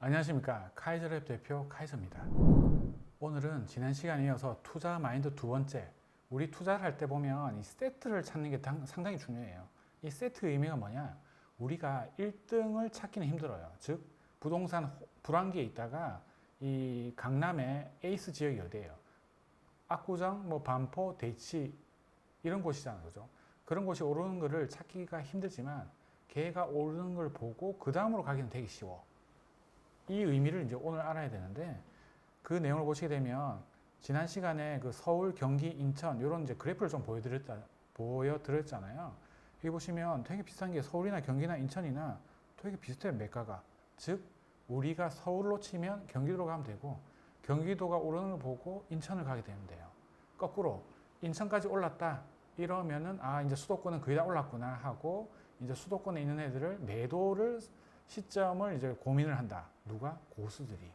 안녕하십니까. 카이저랩 대표 카이저입니다. 오늘은 지난 시간에 이어서 투자 마인드 두 번째, 우리 투자를 할 때 보면 이 세트를 찾는 게 상당히 중요해요. 이 세트 의미가 뭐냐? 우리가 1등을 찾기는 힘들어요. 즉 부동산 불황기에 있다가 이 강남의 에이스 지역이 어디예요? 압구정, 반포, 대치 이런 곳이잖아요. 그죠? 그런 곳이 오르는 거를 찾기가 힘들지만 걔가 오르는 걸 보고 그 다음으로 가기는 되게 쉬워. 이 의미를 이제 오늘 알아야 되는데, 그 내용을 보시게 되면 지난 시간에 그 서울, 경기, 인천 이런 이제 그래프를 좀 보여드렸잖아요. 여기 보시면 되게 비슷한 게 서울이나 경기나 인천이나 되게 비슷해요, 매가가. 즉 우리가 서울로 치면 경기도로 가면 되고, 경기도가 오르는 걸 보고 인천을 가게 되면 돼요. 거꾸로 인천까지 올랐다 이러면은 이제 수도권은 거의 다 올랐구나 하고, 이제 수도권에 있는 애들을 매도를 시점을 이제 고민을 한다. 누가? 고수들이.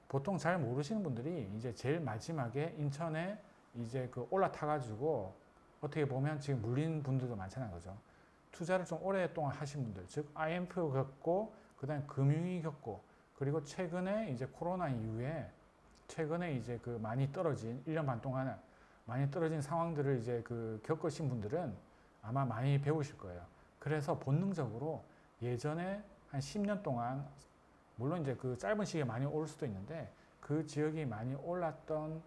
보통 잘 모르시는 분들이 이제 제일 마지막에 인천에 이제 그 올라타가지고 어떻게 보면 지금 물린 분들도 많잖아요. 그죠? 투자를 좀 오랫동안 하신 분들, 즉 IMF 겪고, 그 다음에 금융위 겪고, 그리고 최근에 이제 코로나 이후에 최근에 이제 그 많이 떨어진 1년 반 동안 많이 떨어진 상황들을 이제 그 겪으신 분들은 아마 많이 배우실 거예요. 그래서 본능적으로 예전에 한 10년 동안, 물론 이제 그 짧은 시기에 많이 오를 수도 있는데, 그 지역이 많이 올랐던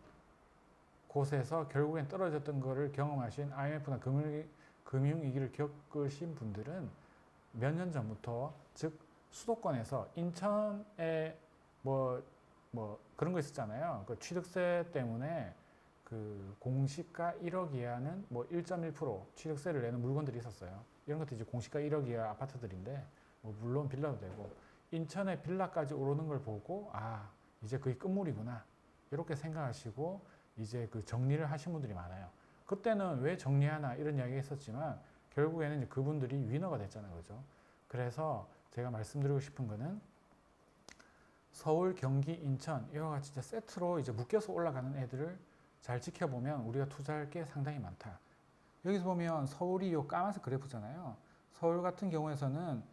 곳에서 결국엔 떨어졌던 거를 경험하신 IMF나 금융위기를 겪으신 분들은 몇 년 전부터, 즉 수도권에서 인천에 그런 거 있었잖아요. 그 취득세 때문에 그 공시가 1억 이하는 1.1% 취득세를 내는 물건들이 있었어요. 이런 것도 이제 공시가 1억 이하 아파트들인데, 물론 빌라도 되고, 인천에 빌라까지 오르는 걸 보고 이제 그게 끝물이구나 이렇게 생각하시고 이제 그 정리를 하신 분들이 많아요. 그때는 왜 정리하나 이런 이야기가 있었지만 결국에는 이제 그분들이 위너가 됐잖아요. 그죠? 그래서 제가 말씀드리고 싶은 거는, 서울, 경기, 인천 이와 같이 이제 세트로 이제 묶여서 올라가는 애들을 잘 지켜보면 우리가 투자할 게 상당히 많다. 여기서 보면 서울이 요 까만색 그래프잖아요. 서울 같은 경우에서는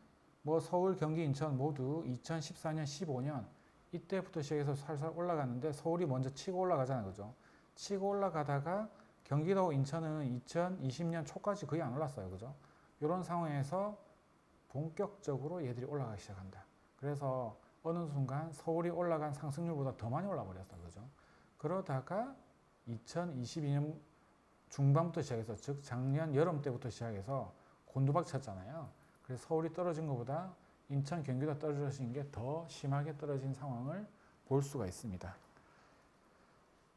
서울, 경기, 인천 모두 2014년, 15년 이때부터 시작해서 살살 올라갔는데, 서울이 먼저 치고 올라가잖아요. 그죠? 치고 올라가다가 경기도, 인천은 2020년 초까지 거의 안 올랐어요. 그죠? 이런 상황에서 본격적으로 얘들이 올라가기 시작한다. 그래서 어느 순간 서울이 올라간 상승률보다 더 많이 올라버렸어요. 그죠? 그러다가 2022년 중반부터 시작해서, 즉 작년 여름 때부터 시작해서 곤두박 쳤잖아요. 그래서 서울이 떨어진 것보다 인천, 경기도 떨어진 게 더 심하게 떨어진 상황을 볼 수가 있습니다.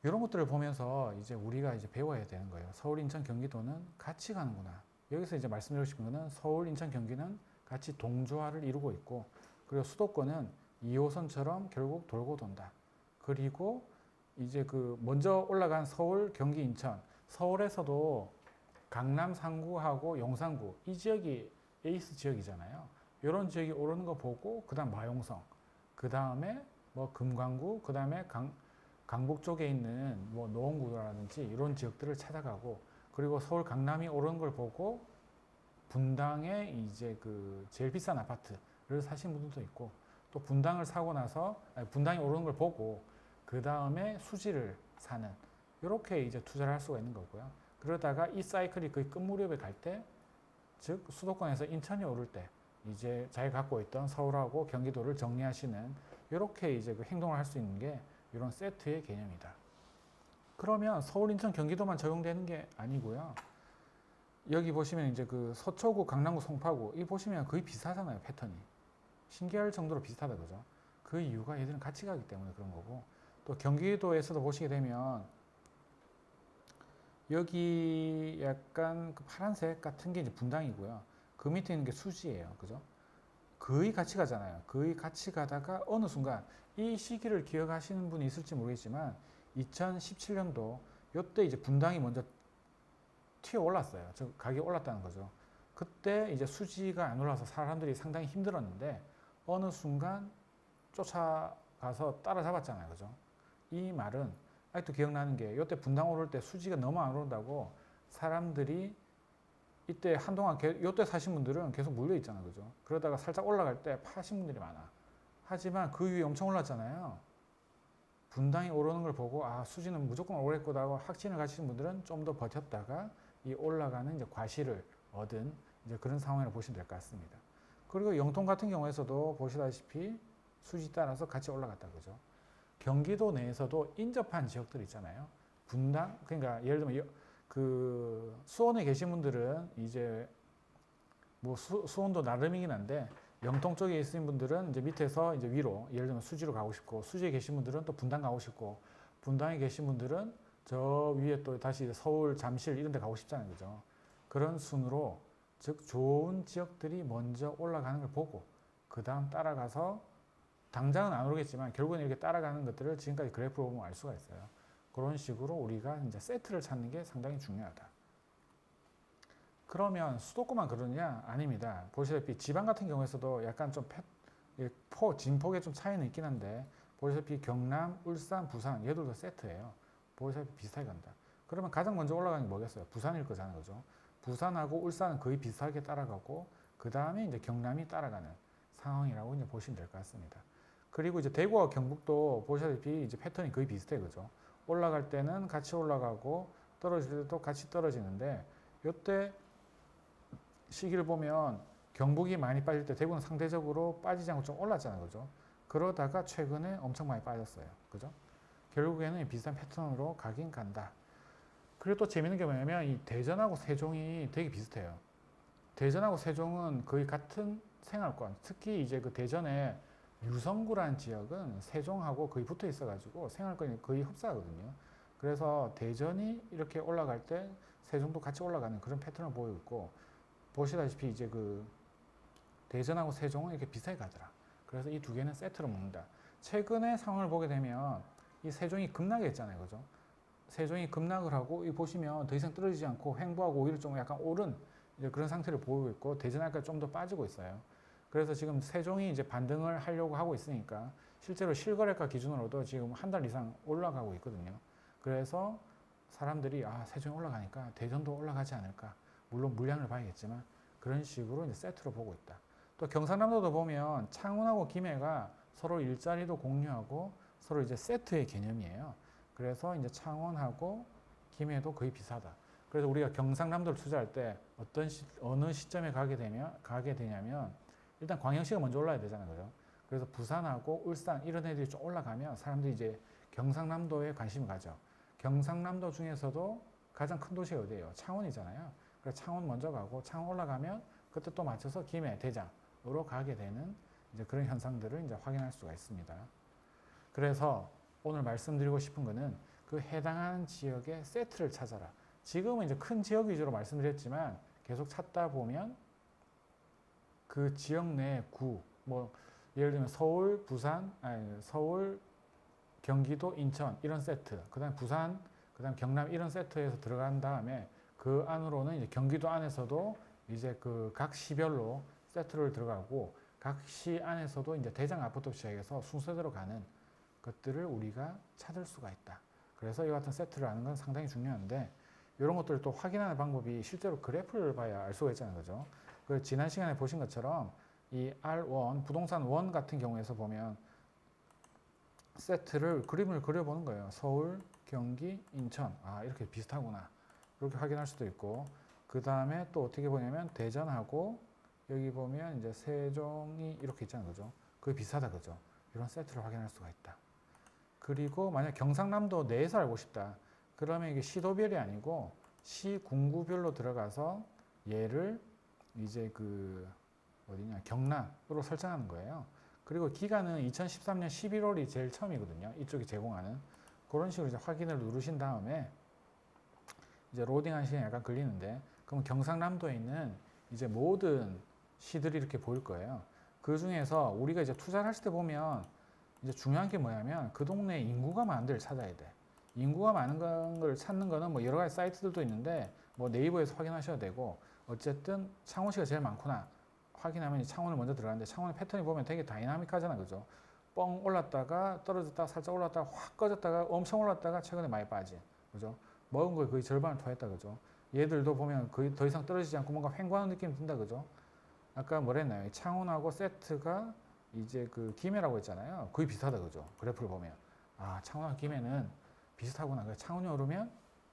이런 것들을 보면서 이제 우리가 이제 배워야 되는 거예요. 서울, 인천, 경기도는 같이 가는구나. 여기서 이제 말씀드리고 싶은 거는, 서울, 인천, 경기는 같이 동조화를 이루고 있고, 그리고 수도권은 2호선처럼 결국 돌고 돈다. 그리고 이제 그 먼저 올라간 서울, 경기, 인천, 서울에서도 강남 상구하고 용산구 이 지역이 에이스 지역이잖아요. 이런 지역이 오르는 거 보고, 그 다음 마용성, 그 다음에 금강구, 그 다음에 강북 쪽에 있는 노원구라든지 이런 지역들을 찾아가고, 그리고 서울 강남이 오르는 걸 보고 분당에 이제 그 제일 비싼 아파트를 사신 분들도 있고, 또 분당을 사고 나서 분당이 오르는 걸 보고 그 다음에 수지를 사는, 이렇게 이제 투자를 할 수가 있는 거고요. 그러다가 이 사이클이 거의 끝 무렵에 갈 때, 즉 수도권에서 인천이 오를 때 이제 자기가 갖고 있던 서울하고 경기도를 정리하시는, 이렇게 이제 그 행동을 할 수 있는 게 이런 세트의 개념이다. 그러면 서울, 인천, 경기도만 적용되는 게 아니고요. 여기 보시면 이제 그 서초구, 강남구, 송파구 이 보시면 거의 비슷하잖아요. 패턴이 신기할 정도로 비슷하다. 그죠? 그 이유가 얘들은 같이 가기 때문에 그런 거고, 또 경기도에서도 보시게 되면 여기 약간 그 파란색 같은 게 이제 분당이고요. 그 밑에 있는 게 수지예요. 그죠? 거의 같이 가잖아요. 거의 같이 가다가 어느 순간, 이 시기를 기억하시는 분이 있을지 모르겠지만 2017년도 요때 이제 분당이 먼저 튀어 올랐어요. 즉 가격이 올랐다는 거죠. 그때 이제 수지가 안 올라서 사람들이 상당히 힘들었는데 어느 순간 쫓아가서 따라잡았잖아요. 그죠? 이 말은 아직도 기억나는 게, 이때 분당 오를 때 수지가 너무 안 오른다고 사람들이 이때 한동안 이때 사신 분들은 계속 물려 있잖아요. 그죠? 그러다가 살짝 올라갈 때 파신 분들이 많아. 하지만 그 위에 엄청 올랐잖아요. 분당이 오르는 걸 보고 아 수지는 무조건 오를 거다고 확신을 가지신 분들은 좀 더 버텼다가 이 올라가는 이제 과실을 얻은 이제 그런 상황이라고 보시면 될 것 같습니다. 그리고 영통 같은 경우에서도 보시다시피 수지 따라서 같이 올라갔다 그죠. 경기도 내에서도 인접한 지역들 있잖아요. 분당 그러니까 예를 들면 그 수원에 계신 분들은 이제 뭐 수원도 나름이긴 한데 영통 쪽에 있으신 분들은 이제 밑에서 이제 위로 예를 들면 수지로 가고 싶고 수지에 계신 분들은 또 분당 가고 싶고 분당에 계신 분들은 저 위에 또 다시 서울 잠실 이런 데 가고 싶잖아요. 그죠? 그런 순으로 즉 좋은 지역들이 먼저 올라가는 걸 보고 그 다음 따라가서 당장은 안 오르겠지만 결국은 이렇게 따라가는 것들을 지금까지 그래프로 보면 알 수가 있어요. 그런 식으로 우리가 이제 세트를 찾는 게 상당히 중요하다. 그러면 수도권만 그러느냐? 아닙니다. 보시다시피 지방 같은 경우에서도 약간 좀 진폭에 좀 차이는 있긴 한데 보시다시피 경남, 울산, 부산 얘들도 세트예요. 보시다시피 비슷하게 간다. 그러면 가장 먼저 올라가는 게 뭐겠어요? 부산일 거잖아요. 그죠? 부산하고 울산은 거의 비슷하게 따라가고 그 다음에 이제 경남이 따라가는 상황이라고 이제 보시면 될 것 같습니다. 그리고 이제 대구와 경북도 보시다시피 이제 패턴이 거의 비슷해요. 그죠? 올라갈 때는 같이 올라가고 떨어질 때도 같이 떨어지는데 이때 시기를 보면 경북이 많이 빠질 때 대구는 상대적으로 빠지지 않고 좀 올랐잖아요. 그죠? 그러다가 최근에 엄청 많이 빠졌어요. 그죠? 결국에는 비슷한 패턴으로 가긴 간다. 그리고 또 재밌는 게 뭐냐면 이 대전하고 세종이 되게 비슷해요. 대전하고 세종은 거의 같은 생활권, 특히 이제 그 대전에 유성구라는 지역은 세종하고 거의 붙어 있어가지고 생활권이 거의 흡사하거든요. 그래서 대전이 이렇게 올라갈 때 세종도 같이 올라가는 그런 패턴을 보이고 있고 보시다시피 이제 그 대전하고 세종은 이렇게 비슷하게 가더라. 그래서 이 두 개는 세트로 먹는다. 최근의 상황을 보게 되면 이 세종이 급락을 했잖아요. 그죠? 세종이 급락을 하고 이 보시면 더 이상 떨어지지 않고 횡보하고 오히려 좀 약간 오른 이제 그런 상태를 보이고 있고 대전할까 좀 더 빠지고 있어요. 그래서 지금 세종이 이제 반등을 하려고 하고 있으니까 실제로 실거래가 기준으로도 지금 한 달 이상 올라가고 있거든요. 그래서 사람들이 아 세종이 올라가니까 대전도 올라가지 않을까. 물론 물량을 봐야겠지만 그런 식으로 이제 세트로 보고 있다. 또 경상남도도 보면 창원하고 김해가 서로 일자리도 공유하고 서로 이제 세트의 개념이에요. 그래서 이제 창원하고 김해도 거의 비슷하다. 그래서 우리가 경상남도를 투자할 때 어느 시점에 가게 되냐면 일단 광역시가 먼저 올라야 되잖아요. 그죠? 그래서 부산하고 울산 이런 애들이 좀 올라가면 사람들이 이제 경상남도에 관심을 가져. 경상남도 중에서도 가장 큰 도시가 어디예요? 창원이잖아요. 그래서 창원 먼저 가고 창원 올라가면 그때 또 맞춰서 김해, 대장으로 가게 되는 이제 그런 현상들을 이제 확인할 수가 있습니다. 그래서 오늘 말씀드리고 싶은 거는 그 해당하는 지역의 세트를 찾아라. 지금은 이제 큰 지역 위주로 말씀드렸지만 계속 찾다 보면 그 지역 내 구, 뭐 예를 들면 서울, 부산, 서울, 경기도, 인천 이런 세트, 그다음 부산, 그다음 경남 이런 세트에서 들어간 다음에 그 안으로는 이제 경기도 안에서도 이제 그 각 시별로 세트를 들어가고 각 시 안에서도 이제 대장 앞부터 시작해서 순서대로 가는 것들을 우리가 찾을 수가 있다. 그래서 이 같은 세트를 아는 건 상당히 중요한데 이런 것들을 또 확인하는 방법이 실제로 그래프를 봐야 알 수가 있잖아요. 그죠? 그 지난 시간에 보신 것처럼 이 R1, 부동산 원 같은 경우에서 보면 세트를 그림을 그려보는 거예요. 서울, 경기, 인천. 아, 이렇게 비슷하구나. 이렇게 확인할 수도 있고 그 다음에 또 어떻게 보냐면 대전하고 여기 보면 이제 세종이 이렇게 있잖아요. 그죠? 그게 비슷하다. 그죠? 이런 세트를 확인할 수가 있다. 그리고 만약 경상남도 내에서 알고 싶다. 그러면 이게 시도별이 아니고 시 군구별로 들어가서 얘를 이제 그 어디냐 경남으로 설정하는 거예요. 그리고 기간은 2013년 11월이 제일 처음이거든요. 이쪽이 제공하는 그런 식으로 이제 확인을 누르신 다음에 이제 로딩하는 시간이 약간 걸리는데 그럼 경상남도에 있는 이제 모든 시들이 이렇게 보일 거예요. 그 중에서 우리가 이제 투자를 하실 때 보면 이제 중요한 게 뭐냐면 그 동네에 인구가 많은 데를 찾아야 돼. 인구가 많은 걸 찾는 거는 뭐 여러 가지 사이트들도 있는데 뭐 네이버에서 확인하셔야 되고 어쨌든 창원시가 제일 많구나 확인하면 창원을 먼저 들어가는데 창원의 패턴이 보면 되게 다이나믹하잖아. 그죠? 뻥 올랐다가 떨어졌다가 살짝 올랐다가 확 꺼졌다가 엄청 올랐다가 최근에 많이 빠진. 그죠? 먹은 거에 거의 절반을 토했다. 그죠? 얘들도 보면 거의 더 이상 떨어지지 않고 뭔가 횡보하는 느낌이 든다. 그죠? 아까 뭐랬나요? 창원하고 세트가 이제 그 김해라고 했잖아요. 거의 비슷하다 그죠? 그래프를 보면 아 창원과 김해는 비슷하구나. 창원이 오르면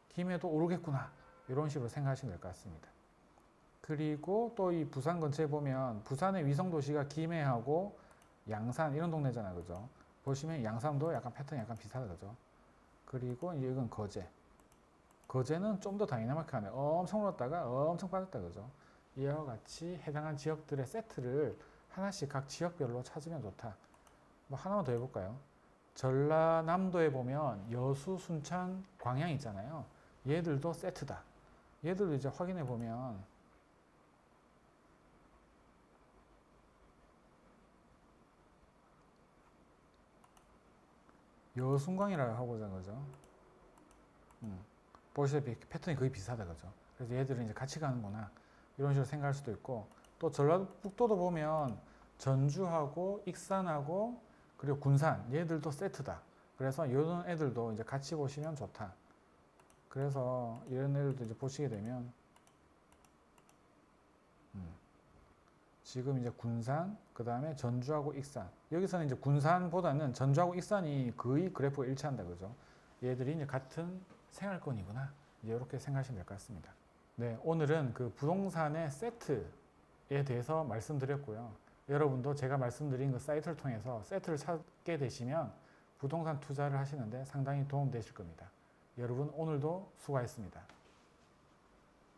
김해도 오르겠구나. 이런 식으로 생각하시면 될 것 같습니다. 그리고 또 이 부산 근처에 보면 부산의 위성 도시가 김해하고 양산 이런 동네잖아요, 그죠? 보시면 양산도 약간 패턴이 약간 비슷하다 그죠? 그리고 이제 이건 거제. 거제는 좀 더 다이나믹하네. 엄청 올랐다가 엄청 빠졌다 그죠? 이와 같이 해당한 지역들의 세트를 하나씩 각 지역별로 찾으면 좋다. 뭐 하나만 더 해볼까요? 전라남도에 보면 여수, 순천, 광양 있잖아요. 얘들도 세트다. 얘들도 이제 확인해 보면 여순광이라고 하고자 그죠? 보시다시피 패턴이 거의 비슷하다 그죠? 그래서 얘들은 이제 같이 가는구나 이런 식으로 생각할 수도 있고 또 전라북도도 보면 전주하고 익산하고 그리고 군산 얘들도 세트다. 그래서 이런 애들도 이제 같이 보시면 좋다. 그래서 이런 애들도 이제 보시게 되면 지금 이제 군산 그 다음에 전주하고 익산 여기서는 이제 군산보다는 전주하고 익산이 거의 그래프가 일치한다 그죠? 얘들이 이제 같은 생활권이구나 이제 이렇게 생각하시면 될 것 같습니다. 네, 오늘은 그 부동산의 세트에 대해서 말씀드렸고요. 여러분도 제가 말씀드린 그 사이트를 통해서 세트를 찾게 되시면 부동산 투자를 하시는데 상당히 도움 되실 겁니다. 여러분 오늘도 수고하셨습니다.